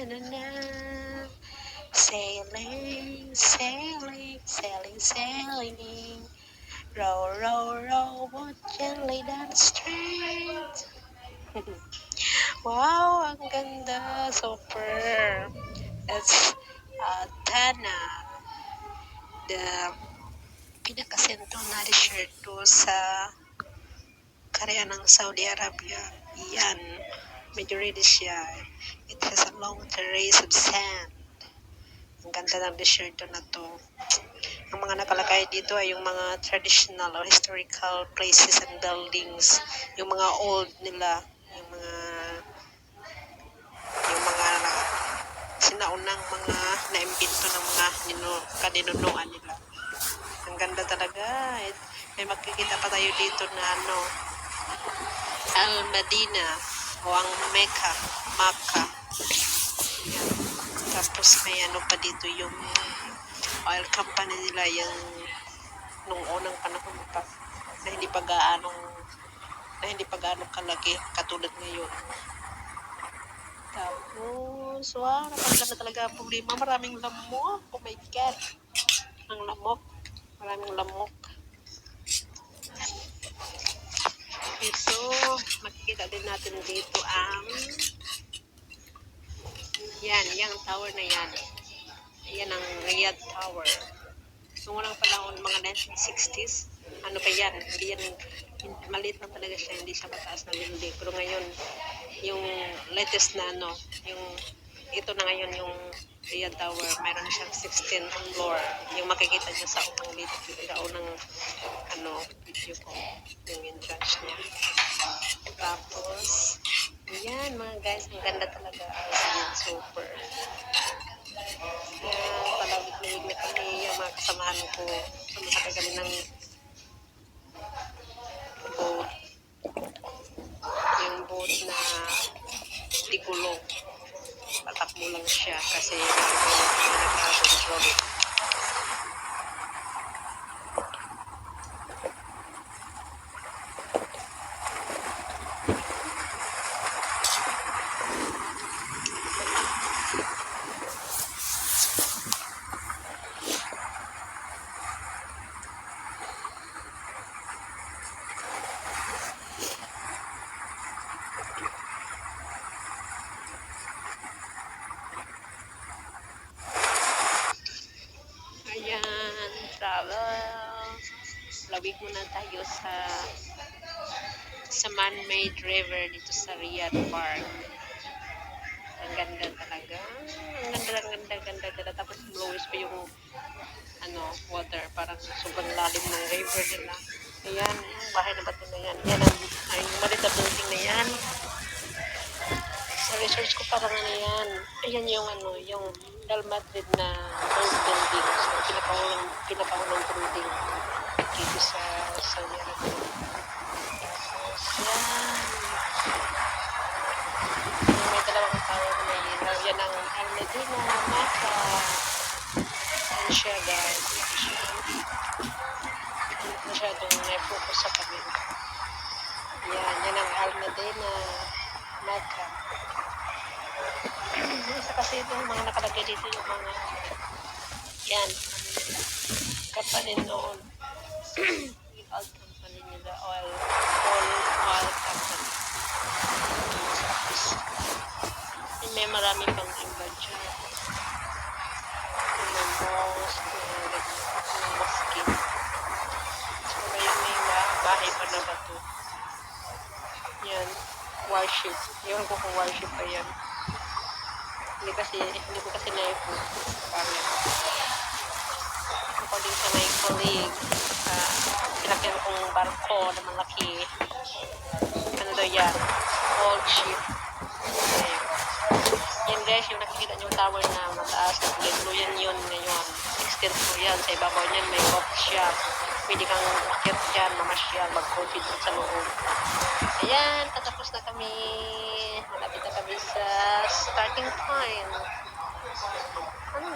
na na. Sailing, sailing, sailing, sailing. Row, row, row, boat gently down the street. Wow, ang ganda. Super. That's Tana, the pinakasentro na resort to sa Korea ng Saudi Arabia. Yan. Medyo reddish siya. It has a long terrace of sand. Ang ganda ng desierto na to. Ang mga nakalagay dito ay yung mga traditional or historical places and buildings. Yung mga old nila. Yung mga sinaunang mga naimbento ng mga kaninunuan nila. Ang ganda talaga. May makikita pa tayo dito na Al-Madina o ang Mecca. Yan. Tapos may pa dito yung oil company nila yung nung unang panahon pa na hindi pa gaano kalaki katulad ngayon. Tapos, wow, napaganda talaga ang problema. Maraming lamok. Oh my God. Ang lamok. Maraming lamok. Okay, so, makikita din natin dito ang yung tower na yan. Yan ang Riyadh Tower. Noong unang panahon, mga 1960s, ano pa yan? Hindi yan, maliit lang talaga siya, hindi siya mataas na building. Pero ngayon, yung latest na yung ito na ngayon yung Riyadh Tower, mayroon siyang 16th floor. Yung makikita niya sa unang video ko, yung entrance niya. Tapos, yan mga guys, ang ganda talaga. Super. Yan, palawig na kami, yung mga kasamahan ko. Sumasakay kami ng boat. Yung boat na di gulong. Patakbo lang siya kasi nag-control. Ayan, travel. Lawig muna tayo sa man-made river dito sa Riyadh Park. Ang ganda talaga. Ang ganda. Tapos bluish pa yung water. Parang sobrang lalim ng river nila. Ayan, yung bahay na bato na yan. Yan ang maliit na building na yan. Sa research ko parang yan. Ayan yung yung Real Madrid na old building. So, pinakaunang building dito sa Saudi Arabia. Tapos, may dalawang tower na may ilaw. Yan ang Al-Madina, Mecca. Ayan siya guys. Hindi masyadong may-focus sa kabila. Yan ang Al-Madina, Mecca. Isa kasi itong mga nakalagay dito yung mga company noon. Oil company nila, oil company. And may marami pang iba dyan. Yung mosque, yung mosque. So, may bahay pa na bato. Yan, worship. Yun ko kung worship pa yan. Hindi ko kasi na-i-put. According sa my colleague, pinakyan kong barko na malaki. Ano daw yan? Old ship. Yan guys, yung nakikita nyo tower na mataas na blue, yan yun ngayon. 16th floor yan. Sa ibabaw niyan may coffee shop. Pwede kang makit dyan, mamasyal, mag-coffee dun sa loob. Ayan, tatapos na kami. Malapit na kami sa starting point. Kung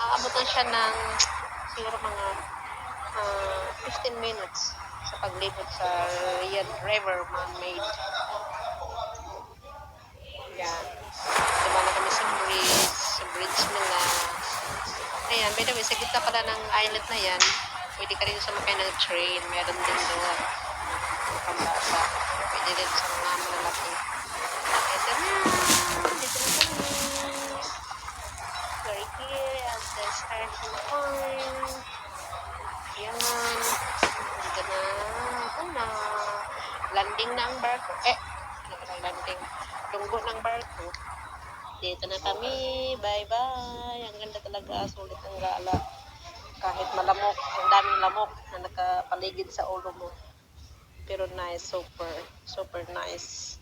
aabot lang siya ng siguro mga 15 minutes sa paglibot sa Riyadh River man-made. Yan. Diba na kami sa bridge. By the way, sa gitna pala ng island na yan, pwede ka rin sumakay ng train. Meron din doon. Mga pambata. Pwede rin sa mga malalaki. Ito na! Dito na kami. We're here at the starting point. Yan. Dito na. Ito na. Landing na ang barko. Landing. Lunggo ng barko. Dito na kami. Bye-bye. Ang ganda talaga. Sulit ang gala. Kahit malamok. Ang daming lamok na nakapaligid sa ulo mo. Pero nice. Super. Super nice.